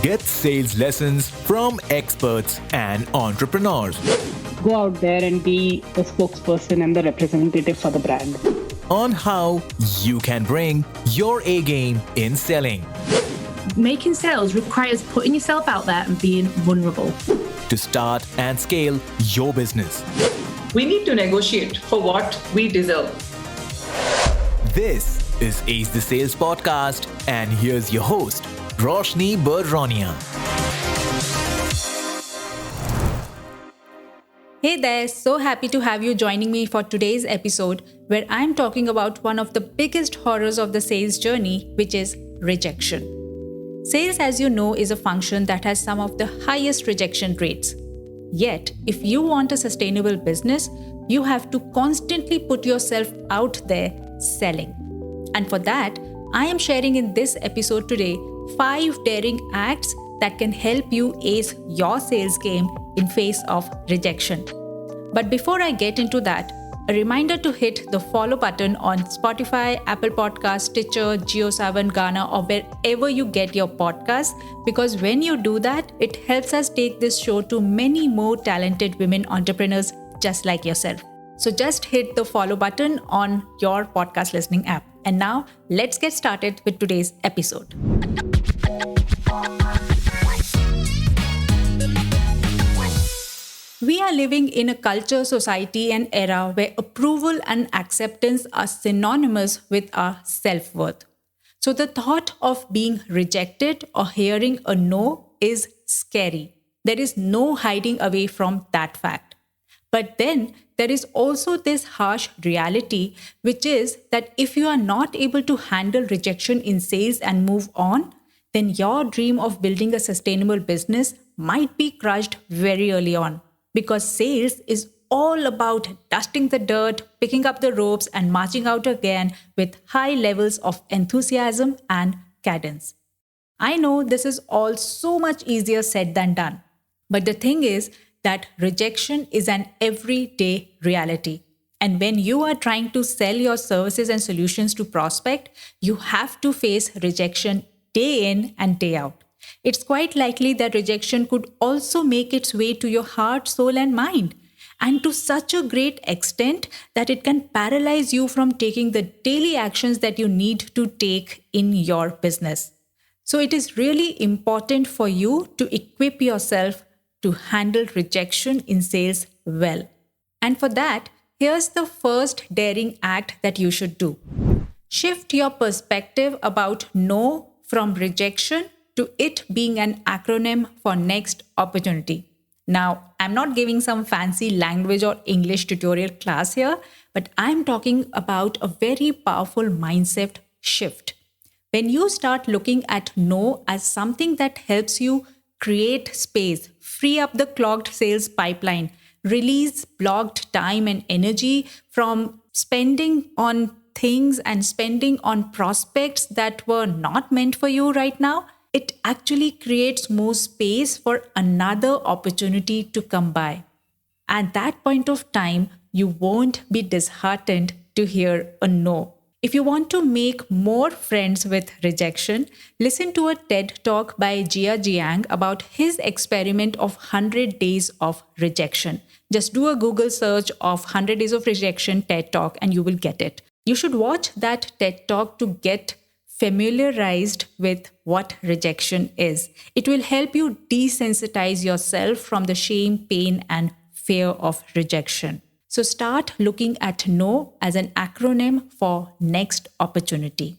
Get sales lessons from experts and entrepreneurs. Go out there and be the spokesperson and the representative for the brand. On how you can bring your A game in selling. Making sales requires putting yourself out there and being vulnerable. To start and scale your business. We need to negotiate for what we deserve. This is Ace the Sales Podcast, and here's your host, Roshni Barronia. Hey there, so happy to have you joining me for today's episode where I'm talking about one of the biggest horrors of the sales journey, which is rejection. Sales, as you know, is a function that has some of the highest rejection rates. Yet, if you want a sustainable business, you have to constantly put yourself out there selling. And for that, I am sharing in this episode today 5 daring acts that can help you ace your sales game in face of rejection. But before I get into that, a reminder to hit the follow button on Spotify, Apple Podcasts, Stitcher, JioSaavn, Gaana, or wherever you get your podcasts, because when you do that, it helps us take this show to many more talented women entrepreneurs just like yourself. So just hit the follow button on your podcast listening app. And now let's get started with today's episode. We are living in a culture, society, and era where approval and acceptance are synonymous with our self-worth. So the thought of being rejected or hearing a no is scary. There is no hiding away from that fact. But then there is also this harsh reality, which is that if you are not able to handle rejection in sales and move on, then your dream of building a sustainable business might be crushed very early on. Because sales is all about dusting the dirt, picking up the ropes, and marching out again with high levels of enthusiasm and cadence. I know this is all so much easier said than done. But the thing is that rejection is an everyday reality. And when you are trying to sell your services and solutions to prospect, you have to face rejection day in and day out. It's quite likely that rejection could also make its way to your heart, soul, and mind, and to such a great extent that it can paralyze you from taking the daily actions that you need to take in your business. So it is really important for you to equip yourself to handle rejection in sales well. And for that, here's the first daring act that you should do. Shift your perspective about no from rejection to it being an acronym for next opportunity. Now, I'm not giving some fancy language or English tutorial class here, but I'm talking about a very powerful mindset shift. When you start looking at no as something that helps you create space, free up the clogged sales pipeline, release blocked time and energy from spending on things and spending on prospects that were not meant for you right now, it actually creates more space for another opportunity to come by. At that point of time, you won't be disheartened to hear a no. If you want to make more friends with rejection, listen to a TED talk by Jia Jiang about his experiment of 100 days of rejection. Just do a Google search of 100 days of rejection TED talk and you will get it. You should watch that TED talk to get familiarized with what rejection is. It will help you desensitize yourself from the shame, pain, and fear of rejection. So start looking at no as an acronym for next opportunity.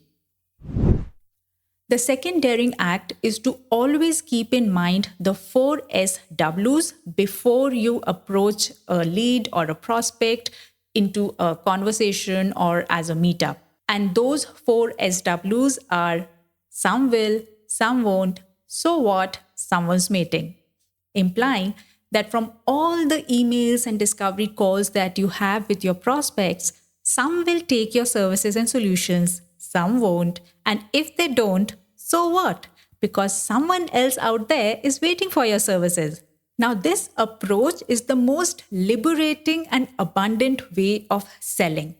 The second daring act is to always keep in mind the 4 SWs before you approach a lead or a prospect into a conversation or as a meetup. And those 4 SWs are some will, some won't, so what, someone's meeting. Implying that from all the emails and discovery calls that you have with your prospects, some will take your services and solutions, some won't. And if they don't, so what? Because someone else out there is waiting for your services. Now, this approach is the most liberating and abundant way of selling.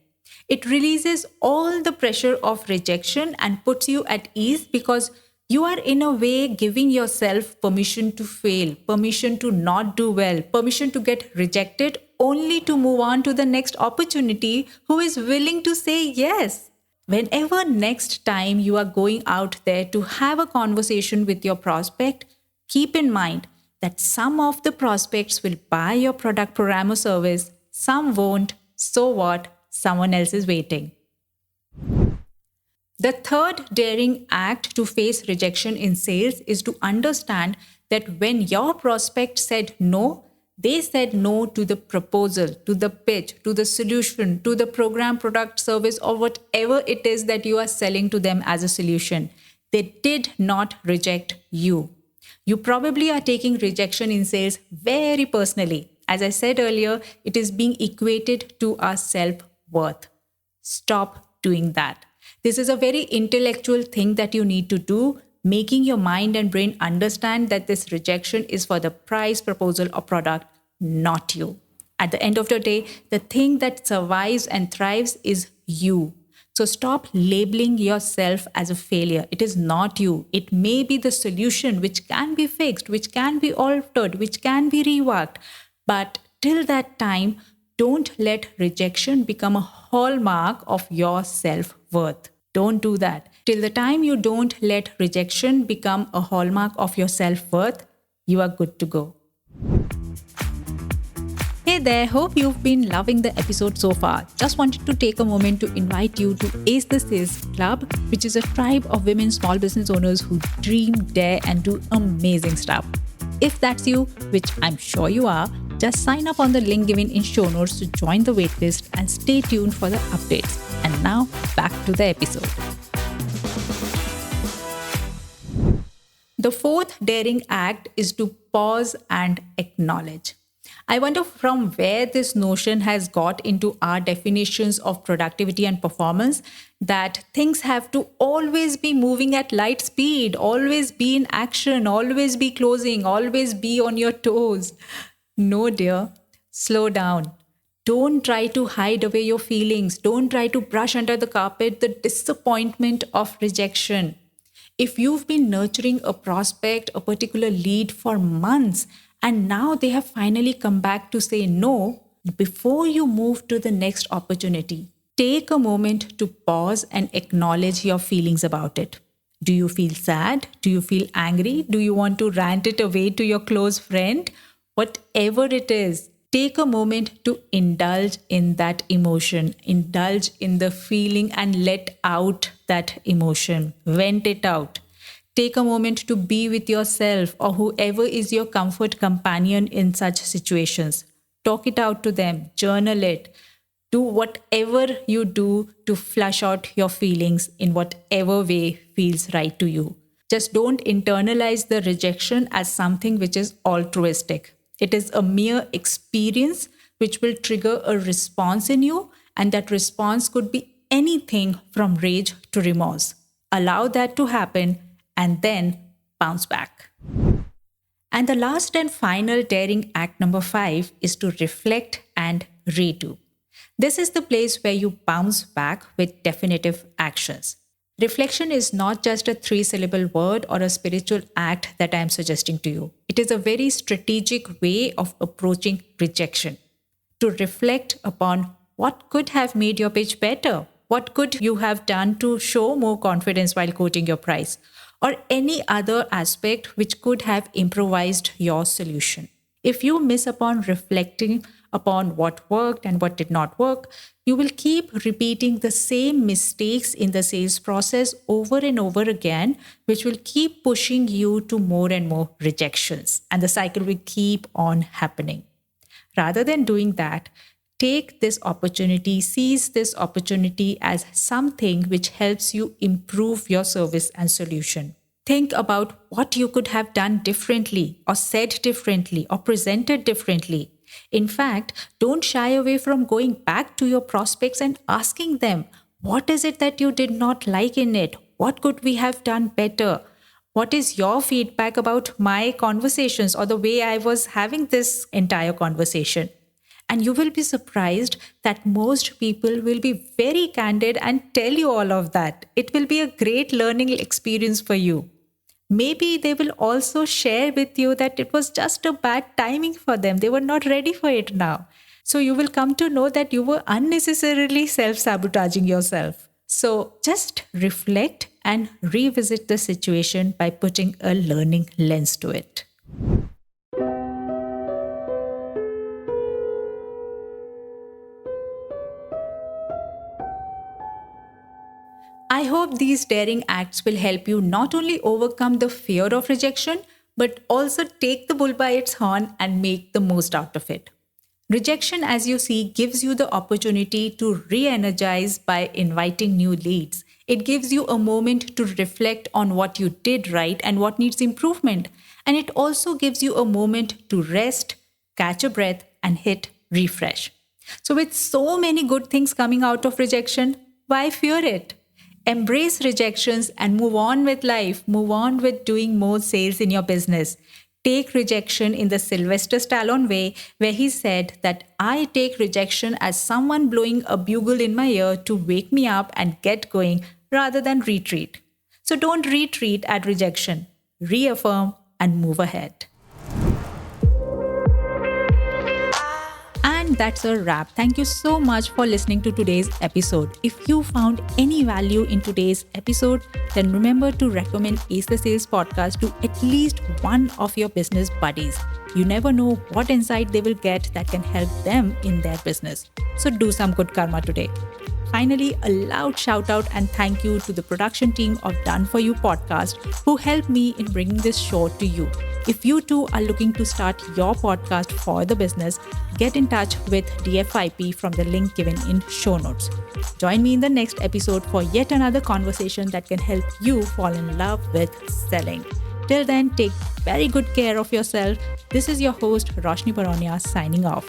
It releases all the pressure of rejection and puts you at ease because You are in a way giving yourself permission to fail, permission to not do well, permission to get rejected only to move on to the next opportunity who is willing to say yes. Whenever next time you are going out there to have a conversation with your prospect, keep in mind that some of the prospects will buy your product, program, or service, some won't. So what? Someone else is waiting. The third daring act to face rejection in sales is to understand that when your prospect said no, they said no to the proposal, to the pitch, to the solution, to the program, product, service, or whatever it is that you are selling to them as a solution. They did not reject you. You probably are taking rejection in sales very personally. As I said earlier, it is being equated to our self-worth. Stop doing that. This is a very intellectual thing that you need to do, making your mind and brain understand that this rejection is for the price, proposal, or product, not you. At the end of the day, the thing that survives and thrives is you. So stop labeling yourself as a failure. It is not you. It may be the solution which can be fixed, which can be altered, which can be reworked. But till that time, don't let rejection become a hallmark of your self-worth. Don't do that. Till the time you don't let rejection become a hallmark of your self-worth, you are good to go. Hey there, hope you've been loving the episode so far. Just wanted to take a moment to invite you to Ace the Sales Club, which is a tribe of women small business owners who dream, dare, and do amazing stuff. If that's you, which I'm sure you are, just sign up on the link given in show notes to join the waitlist and stay tuned for the updates. And now, back to the episode. The fourth daring act is to pause and acknowledge. I wonder from where this notion has got into our definitions of productivity and performance, that things have to always be moving at light speed, always be in action, always be closing, always be on your toes. No, dear, slow down. Don't try to hide away your feelings. Don't try to brush under the carpet the disappointment of rejection. If you've been nurturing a prospect, a particular lead for months, and now they have finally come back to say no, before you move to the next opportunity, take a moment to pause and acknowledge your feelings about it. Do you feel sad? Do you feel angry? Do you want to rant it away to your close friend? Whatever it is, take a moment to indulge in that emotion, indulge in the feeling and let out that emotion, vent it out. Take a moment to be with yourself or whoever is your comfort companion in such situations. Talk it out to them, journal it. Do whatever you do to flush out your feelings in whatever way feels right to you. Just don't internalize the rejection as something which is altruistic. It is a mere experience which will trigger a response in you, and that response could be anything from rage to remorse. Allow that to happen and then bounce back. And the last and final daring act number 5 is to reflect and redo. This is the place where you bounce back with definitive actions. Reflection is not just a 3-syllable word or a spiritual act that I am suggesting to you. It is a very strategic way of approaching rejection. To reflect upon what could have made your pitch better, what could you have done to show more confidence while quoting your price, or any other aspect which could have improvised your solution. If you miss upon reflecting upon what worked and what did not work, you will keep repeating the same mistakes in the sales process over and over again, which will keep pushing you to more and more rejections, and the cycle will keep on happening. Rather than doing that, take this opportunity, seize this opportunity as something which helps you improve your service and solution. Think about what you could have done differently, or said differently, or presented differently. In fact, don't shy away from going back to your prospects and asking them, what is it that you did not like in it? What could we have done better? What is your feedback about my conversations or the way I was having this entire conversation? And you will be surprised that most people will be very candid and tell you all of that. It will be a great learning experience for you. Maybe they will also share with you that it was just a bad timing for them. They were not ready for it now. So you will come to know that you were unnecessarily self-sabotaging yourself. So just reflect and revisit the situation by putting a learning lens to it. I hope these daring acts will help you not only overcome the fear of rejection, but also take the bull by its horn and make the most out of it. Rejection, as you see, gives you the opportunity to re-energize by inviting new leads. It gives you a moment to reflect on what you did right and what needs improvement. And it also gives you a moment to rest, catch a breath, and hit refresh. So with so many good things coming out of rejection, why fear it? Embrace rejections and move on with life. Move on with doing more sales in your business. Take rejection in the Sylvester Stallone way, where he said that I take rejection as someone blowing a bugle in my ear to wake me up and get going rather than retreat. So don't retreat at rejection. Reaffirm and move ahead. And that's a wrap. Thank you so much for listening to today's episode. If you found any value in today's episode, then remember to recommend Ace the Sales podcast to at least one of your business buddies. You never know what insight they will get that can help them in their business. So do some good karma today. Finally, a loud shout out and thank you to the production team of Done For You podcast who helped me in bringing this show to you. If you too are looking to start your podcast for the business, get in touch with DFIP from the link given in show notes. Join me in the next episode for yet another conversation that can help you fall in love with selling. Till then, take very good care of yourself. This is your host, Roshni Baronia, signing off.